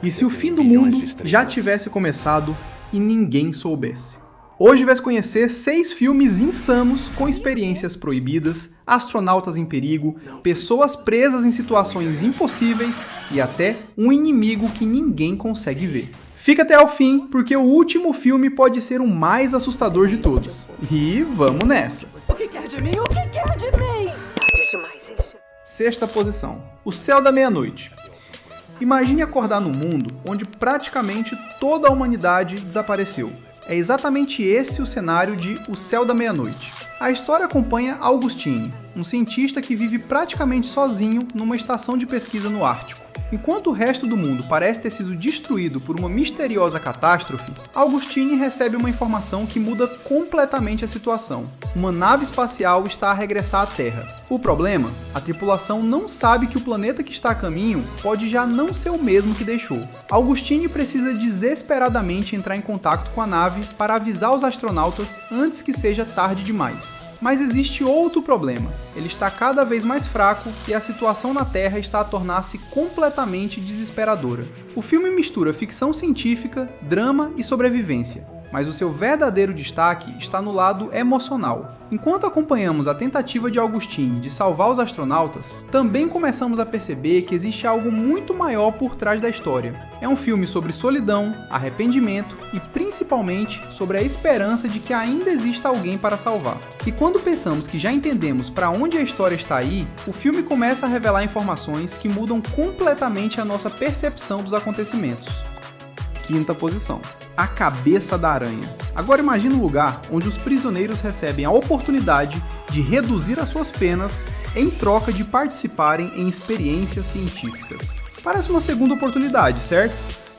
E se o fim do mundo já tivesse começado e ninguém soubesse? Hoje vai se conhecer 6 filmes insanos com experiências proibidas, astronautas em perigo, pessoas presas em situações impossíveis e até um inimigo que ninguém consegue ver. Fica até ao fim, porque o último filme pode ser o mais assustador de todos. E vamos nessa! O que quer de mim? O que quer de mim? Tarde demais, isso. Sexta posição. O Céu da Meia-Noite. Imagine acordar num mundo onde praticamente toda a humanidade desapareceu. É exatamente esse o cenário de O Céu da Meia-Noite. A história acompanha Augustine, um cientista que vive praticamente sozinho numa estação de pesquisa no Ártico. Enquanto o resto do mundo parece ter sido destruído por uma misteriosa catástrofe, Augustine recebe uma informação que muda completamente a situação. Uma nave espacial está a regressar à Terra. O problema? A tripulação não sabe que o planeta que está a caminho pode já não ser o mesmo que deixou. Augustine precisa desesperadamente entrar em contato com a nave para avisar os astronautas antes que seja tarde demais. Mas existe outro problema. Ele está cada vez mais fraco e a situação na Terra está a tornar-se completamente desesperadora. O filme mistura ficção científica, drama e sobrevivência, mas o seu verdadeiro destaque está no lado emocional. Enquanto acompanhamos a tentativa de Augustine de salvar os astronautas, também começamos a perceber que existe algo muito maior por trás da história. É um filme sobre solidão, arrependimento e principalmente sobre a esperança de que ainda exista alguém para salvar. E quando pensamos que já entendemos para onde a história está aí, o filme começa a revelar informações que mudam completamente a nossa percepção dos acontecimentos. Quinta posição. A Cabeça da Aranha. Agora imagine um lugar onde os prisioneiros recebem a oportunidade de reduzir as suas penas em troca de participarem em experiências científicas. Parece uma segunda oportunidade, certo?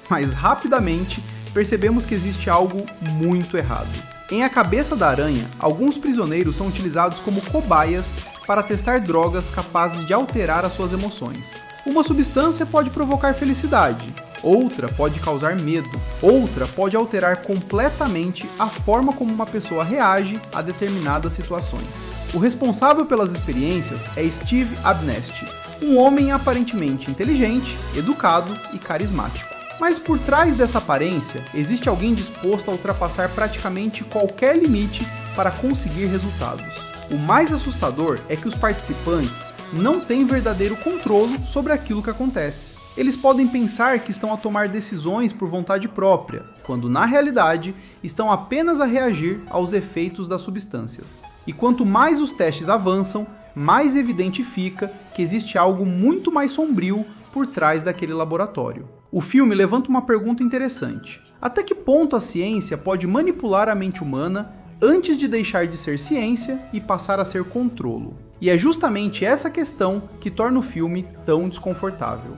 Mas rapidamente percebemos que existe algo muito errado. Em A Cabeça da Aranha, alguns prisioneiros são utilizados como cobaias para testar drogas capazes de alterar as suas emoções. Uma substância pode provocar felicidade, outra pode causar medo, outra pode alterar completamente a forma como uma pessoa reage a determinadas situações. O responsável pelas experiências é Steve Abnesti, um homem aparentemente inteligente, educado e carismático. Mas por trás dessa aparência, existe alguém disposto a ultrapassar praticamente qualquer limite para conseguir resultados. O mais assustador é que os participantes não têm verdadeiro controle sobre aquilo que acontece. Eles podem pensar que estão a tomar decisões por vontade própria, quando na realidade estão apenas a reagir aos efeitos das substâncias. E quanto mais os testes avançam, mais evidente fica que existe algo muito mais sombrio por trás daquele laboratório. O filme levanta uma pergunta interessante. Até que ponto a ciência pode manipular a mente humana antes de deixar de ser ciência e passar a ser controlo? E é justamente essa questão que torna o filme tão desconfortável.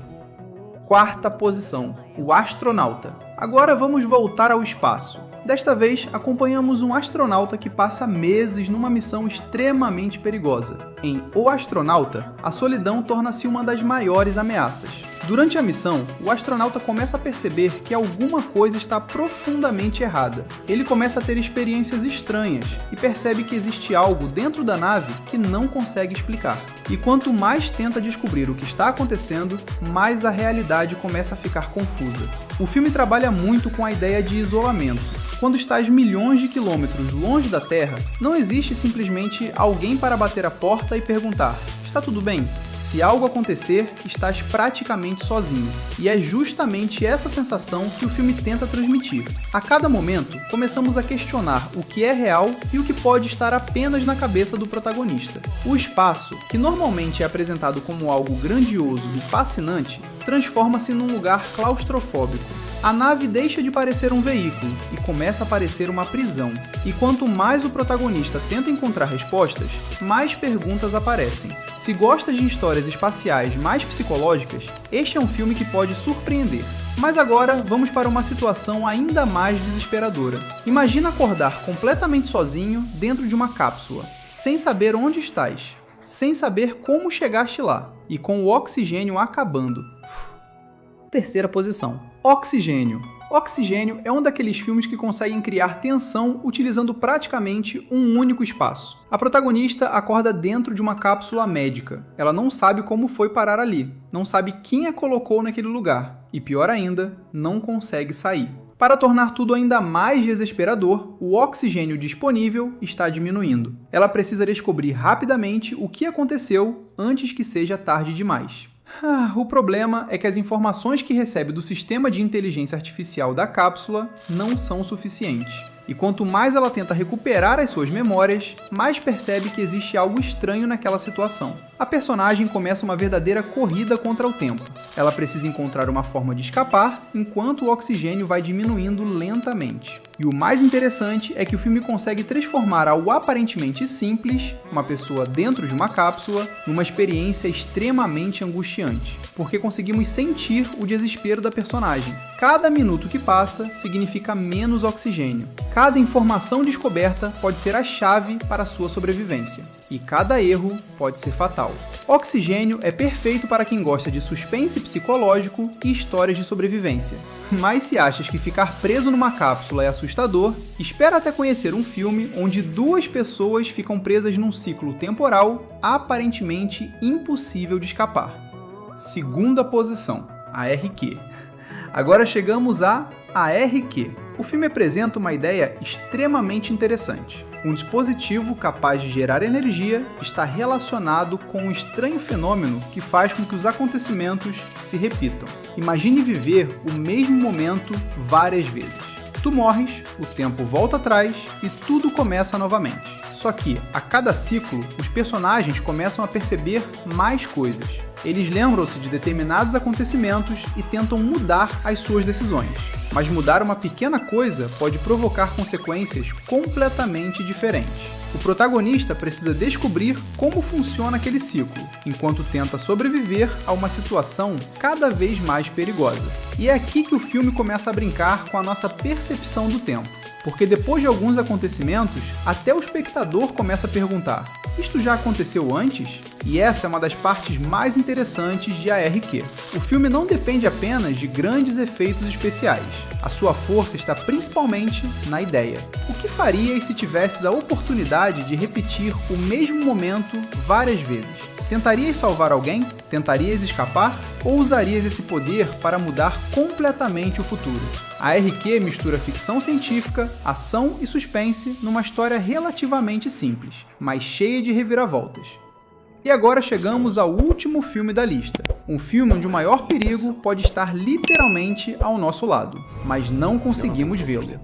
Quarta posição, O Astronauta. Agora vamos voltar ao espaço. Desta vez, acompanhamos um astronauta que passa meses numa missão extremamente perigosa. Em O Astronauta, a solidão torna-se uma das maiores ameaças. Durante a missão, o astronauta começa a perceber que alguma coisa está profundamente errada. Ele começa a ter experiências estranhas e percebe que existe algo dentro da nave que não consegue explicar. E quanto mais tenta descobrir o que está acontecendo, mais a realidade começa a ficar confusa. O filme trabalha muito com a ideia de isolamento. Quando estás milhões de quilômetros longe da Terra, não existe simplesmente alguém para bater a porta e perguntar: "Está tudo bem?" Se algo acontecer, estás praticamente sozinho. E é justamente essa sensação que o filme tenta transmitir. A cada momento, começamos a questionar o que é real e o que pode estar apenas na cabeça do protagonista. O espaço, que normalmente é apresentado como algo grandioso e fascinante, transforma-se num lugar claustrofóbico. A nave deixa de parecer um veículo e começa a parecer uma prisão. E quanto mais o protagonista tenta encontrar respostas, mais perguntas aparecem. Se gostas de histórias espaciais mais psicológicas, este é um filme que pode surpreender. Mas agora vamos para uma situação ainda mais desesperadora. Imagina acordar completamente sozinho dentro de uma cápsula, sem saber onde estás, sem saber como chegaste lá, e com o oxigênio acabando. Terceira posição. Oxigênio. Oxigênio é um daqueles filmes que conseguem criar tensão utilizando praticamente um único espaço. A protagonista acorda dentro de uma cápsula médica. Ela não sabe como foi parar ali, não sabe quem a colocou naquele lugar e, pior ainda, não consegue sair. Para tornar tudo ainda mais desesperador, o oxigênio disponível está diminuindo. Ela precisa descobrir rapidamente o que aconteceu antes que seja tarde demais. O problema é que as informações que recebe do sistema de inteligência artificial da cápsula não são suficientes. E quanto mais ela tenta recuperar as suas memórias, mais percebe que existe algo estranho naquela situação. A personagem começa uma verdadeira corrida contra o tempo. Ela precisa encontrar uma forma de escapar, enquanto o oxigênio vai diminuindo lentamente. E o mais interessante é que o filme consegue transformar algo aparentemente simples, uma pessoa dentro de uma cápsula, numa experiência extremamente angustiante, porque conseguimos sentir o desespero da personagem. Cada minuto que passa significa menos oxigênio. Cada informação descoberta pode ser a chave para a sua sobrevivência, e cada erro pode ser fatal. Oxigênio é perfeito para quem gosta de suspense psicológico e histórias de sobrevivência. Mas se achas que ficar preso numa cápsula é assustador, espera até conhecer um filme onde duas pessoas ficam presas num ciclo temporal aparentemente impossível de escapar. Segunda posição, ARQ. Agora chegamos a ARQ. O filme apresenta uma ideia extremamente interessante. Um dispositivo capaz de gerar energia está relacionado com um estranho fenômeno que faz com que os acontecimentos se repitam. Imagine viver o mesmo momento várias vezes. Tu morres, o tempo volta atrás e tudo começa novamente. Só que, a cada ciclo, os personagens começam a perceber mais coisas. Eles lembram-se de determinados acontecimentos e tentam mudar as suas decisões. Mas mudar uma pequena coisa pode provocar consequências completamente diferentes. O protagonista precisa descobrir como funciona aquele ciclo, enquanto tenta sobreviver a uma situação cada vez mais perigosa. E é aqui que o filme começa a brincar com a nossa percepção do tempo. Porque depois de alguns acontecimentos, até o espectador começa a perguntar: isto já aconteceu antes? E essa é uma das partes mais interessantes de ARQ. O filme não depende apenas de grandes efeitos especiais. A sua força está principalmente na ideia. O que farias se tivesses a oportunidade de repetir o mesmo momento várias vezes? Tentarias salvar alguém? Tentarias escapar? Ou usarias esse poder para mudar completamente o futuro? A ARQ mistura ficção científica, ação e suspense numa história relativamente simples, mas cheia de reviravoltas. E agora chegamos ao último filme da lista. Um filme onde o maior perigo pode estar literalmente ao nosso lado, mas não conseguimos vê-lo.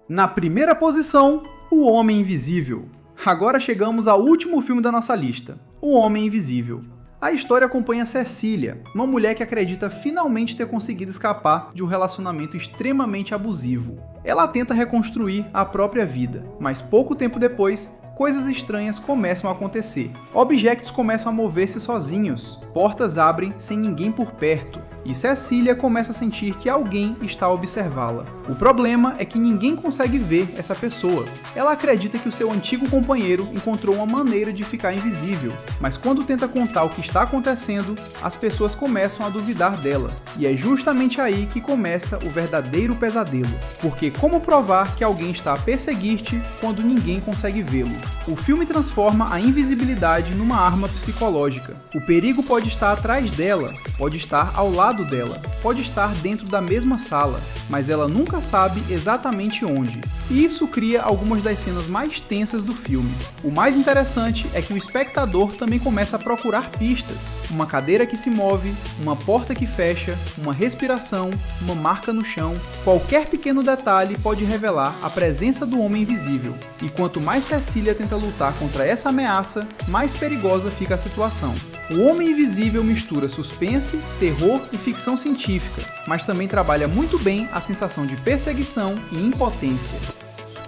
Na primeira posição, O Homem Invisível. Agora chegamos ao último filme da nossa lista, O Homem Invisível. A história acompanha Cecília, uma mulher que acredita finalmente ter conseguido escapar de um relacionamento extremamente abusivo. Ela tenta reconstruir a própria vida, mas pouco tempo depois, coisas estranhas começam a acontecer. Objetos começam a mover-se sozinhos, portas abrem sem ninguém por perto, e Cecília começa a sentir que alguém está a observá-la. O problema é que ninguém consegue ver essa pessoa. Ela acredita que o seu antigo companheiro encontrou uma maneira de ficar invisível, mas quando tenta contar o que está acontecendo, as pessoas começam a duvidar dela. E é justamente aí que começa o verdadeiro pesadelo, porque como provar que alguém está a perseguir-te quando ninguém consegue vê-lo? O filme transforma a invisibilidade numa arma psicológica. O perigo pode estar atrás dela, pode estar ao lado dela, pode estar dentro da mesma sala, mas ela nunca sabe exatamente onde. E isso cria algumas das cenas mais tensas do filme. O mais interessante é que o espectador também começa a procurar pistas. Uma cadeira que se move, uma porta que fecha, uma respiração, uma marca no chão. Qualquer pequeno detalhe pode revelar a presença do homem invisível. E quanto mais Cecília tenta lutar contra essa ameaça, mais perigosa fica a situação. O Homem Invisível mistura suspense, terror e ficção científica, mas também trabalha muito bem a sensação de perseguição e impotência.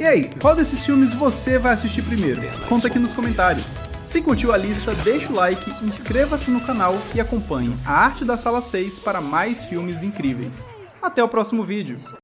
E aí, qual desses filmes você vai assistir primeiro? Conta aqui nos comentários. Se curtiu a lista, deixa o like, inscreva-se no canal e acompanhe a Arte da Sala 6 para mais filmes incríveis. Até o próximo vídeo!